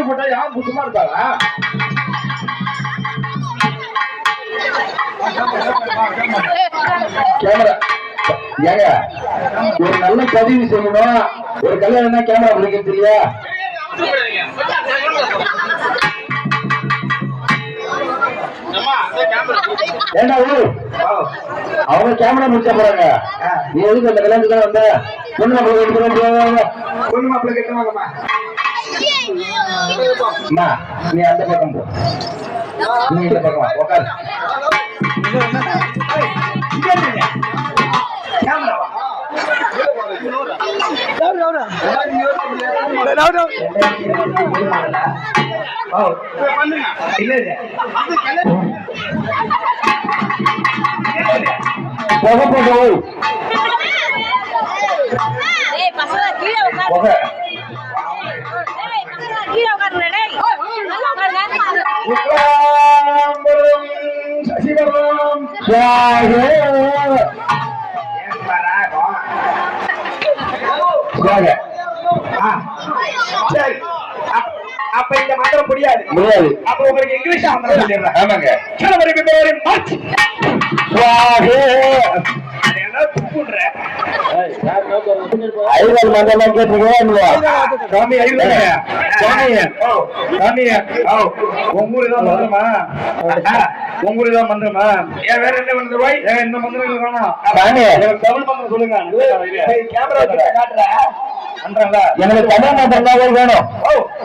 போட்டா யாரும் புத்தமா இருப்பாரா? கேமரா ஏங்க ஒரு நல்ல பதிவு செய்யணும். ஒரு கல்யாணம் கேமரா பிடிக்கிறது இல்லையா? ஏண்டா அவங்க கேமரா முடிச்சா போறாங்க. நீ எதுக்கு அந்த கல்யாணத்துக்கு தான் வந்த? பொண்ணு மாப்பிள்ளை கேட்டு பொண்ணு மாப்பிள்ளை கேட்டு வாங்கம்மா. நீ அந்த பக்கம் போ, நீ இந்த பக்கம் உட்காரு. அப்ப இந்த மந்திரம் முடியாது. அப்ப உங்களுக்கு இங்கிலீஷ் மந்திரம் சொல்லிடுறேன். ஆமாங்க. உங்களுக்கு மந்திரமா? ஏன் வேற என்ன மந்திரம்? இந்த மந்திரம் வேணாம். தமிழ் மந்திரம் சொல்லுங்க. கேமரா காட்டுற எனக்கு தமிழ் மந்திரம் தான் வேணும்.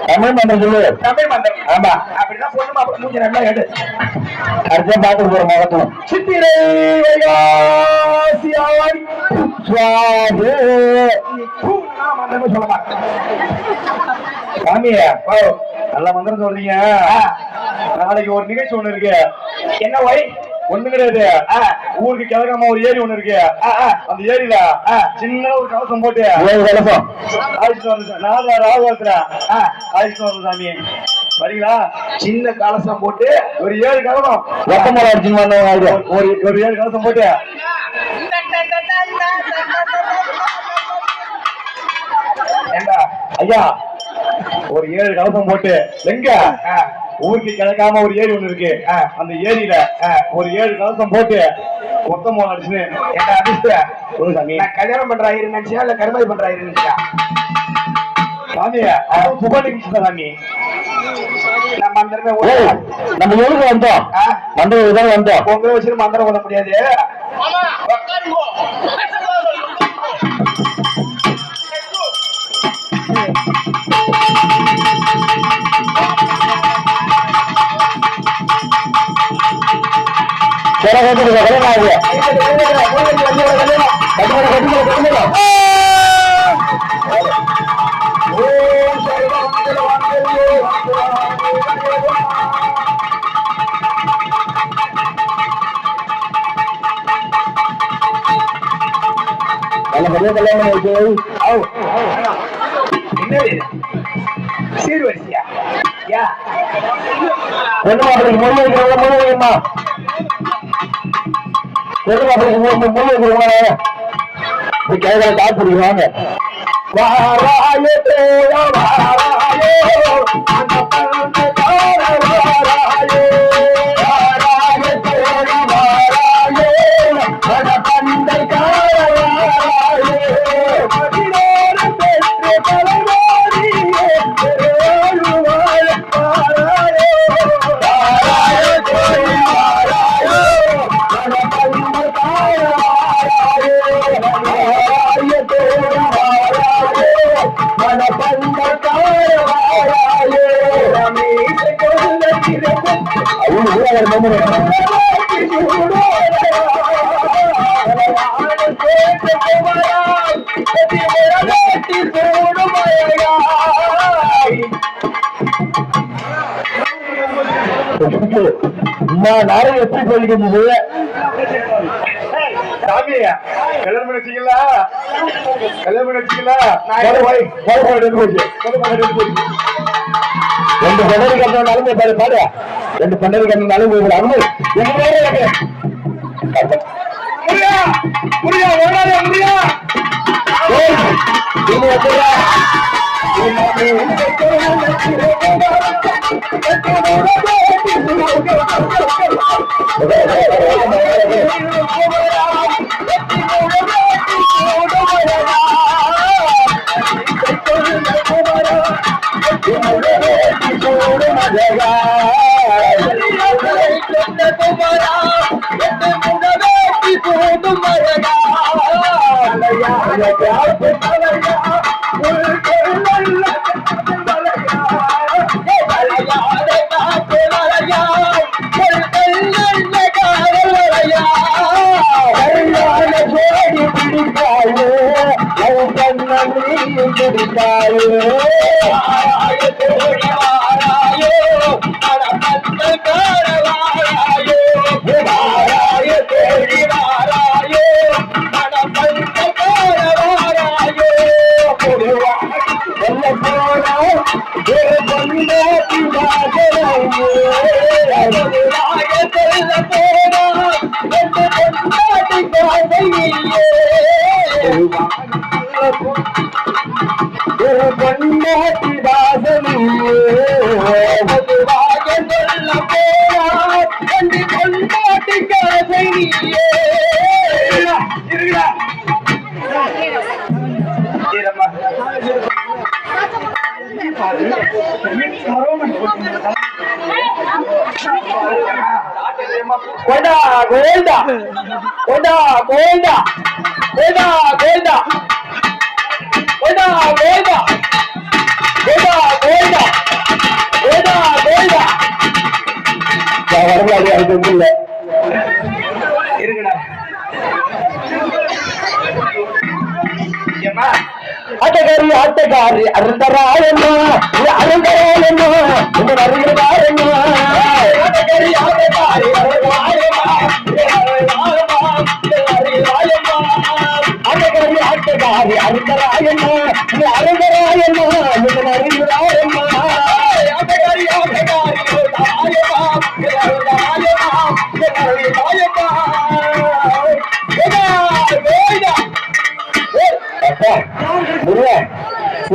தமிழ் மந்திரம் சொல்லு. தமிழ் மந்திரம். ஆமா அப்படிதான் பொண்ணு அப்படி மூஞ்சி நல்லா எடு. அடுத்த பாத்து போற மகத்துவம் சித்திரை வைகாசியாய் சுவாது மந்திரம் சொல்ல மாட்டேன். சாமியா நல்ல மந்திரம் சொல்றீங்க. நாளைக்கு ஒரு நிகழ்ச்சி ஒண்ணு இருக்கு. என்ன வை? ஒண்ணு கிடையாது. ஊருக்கு கிழக்காம ஒரு ஏரி ஒண்ணு இருக்கு. அந்த ஏரியில சின்ன ஒரு கலசம் போட்டு கலசம் ஆயிடுச்சு வந்து ராகுலத்துல ஆயிடுச்சு வந்து சாமி வரீங்களா? சின்ன கலசம் போட்டு ஒரு 7 கலசம் வெப்பமரம் அடிச்சுன்னு ஒரு 7 கலசம் போட்டு ஐயா ஒரு 7 கலசம் போட்டு எங்க ஊருக்கு கிழக்காம ஒரு ஏரி ஒண்ணு இருக்கு. அந்த ஏரியில ஒரு 7 கலசம் போட்டு மொத்தம் அடிச்சுன்னு என்ன அடிச்சு கல்யாணம் பண்றாயிரு நினைச்சியா இல்ல கருமாதி பண்றாயிரு நினைச்சியா? சாமியா சுப நிகழ்ச்சி தான் சாமி. நம்ம ஊருக்கு வந்தோம். மந்திரம் வந்தோம். உங்க வச்சு மந்திரம் ஓட முடியாது. சீர்வரிசையா பொண்ணு மாப்பிளைக்கு மொழி வைக்கிறவங்க மொழி வைக்கணுமா? பொண்ணு மாப்பிளைக்கு மொழி வைக்கிறவங்க கேட்கற கார் பிடிக்குவாங்க. வாராயே தோயா வாராயே அந்த பழந்த கார வாராயே வாராயே தோயா வாராயே அந்த பந்தை கார வாராயே பதினோரு பெற்று பலவாரியே ஏழு வாழ வாராயே வாராயே தோயா வாராயே அந்த பந்தை கார வாராயே வாராயே தோயா வாராயே மன பந்த கார வாராயே ரமேஷ் கொல்ல கிரகம் அவன் ஊரவர் மம்மு நாளைக்கு எப்படி போயிருக்கிறது? சாமியா கல்யாணம் பண்ணிச்சீங்களா? கல்யாணம் பண்ணிச்சீங்களா? 2 பண்டரி கட்டினாலும் பாரு பாரு 2 பண்டரி கட்டினாலும் அனுமதி முடியா முடியா முடியா ஆட்டக்காரி ஆட்டக்காரி அருந்தராயம்மா அருந்தராயம்மா இந்த அருந்தராயம்மா ஆட்டக்காரி ஆட்டக்காரி ஆட்டக்காரி ஆட்டக்காரி அருந்தராயம்மா அருந்தராயம்மா இந்த அருந்தராயம்மா ஆட்டக்காரி ஆட்டக்காரி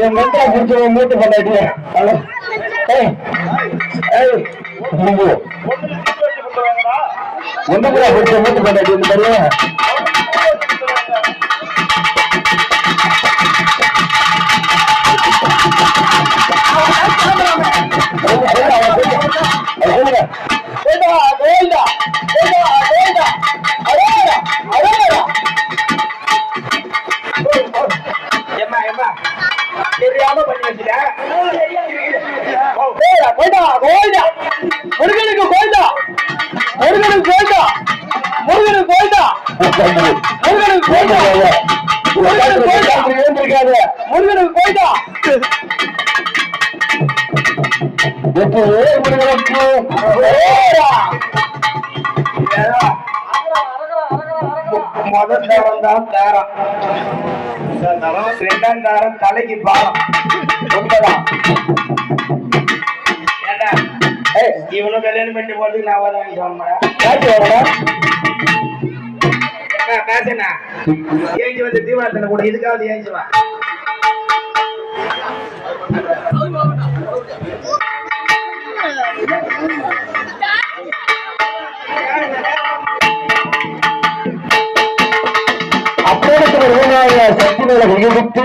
என் மந்திரா பிடிச்ச மூட்டு பண்ணாட்டி ஒண்ணு கூட பிடிச்ச மூட்டு பண்ணாட்டி இந்த மாதிரி முருகனுக்கு கோயிலா முருகனுக்கு கோயிலா முருகனுக்கு கோயிலா முருகனுக்கு கோயிலா முருகனுக்கு கோயிலா முதல் தாரம் தான் தாரம் இரண்டாம் தாரம் தலைக்கு பாரம் உண்மைதான் இவனும் கல்யாணம் பண்ணி போறதுக்கு நான் வாங்கி பேசுனா ஏஞ்சி வந்து தீபாவளி கூட இதுக்காவது ஏஞ்சுவா சக்தி மேல விட்டு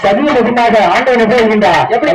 சதியின் பின்னாக ஆண்டவனை போகின்றார் எப்படி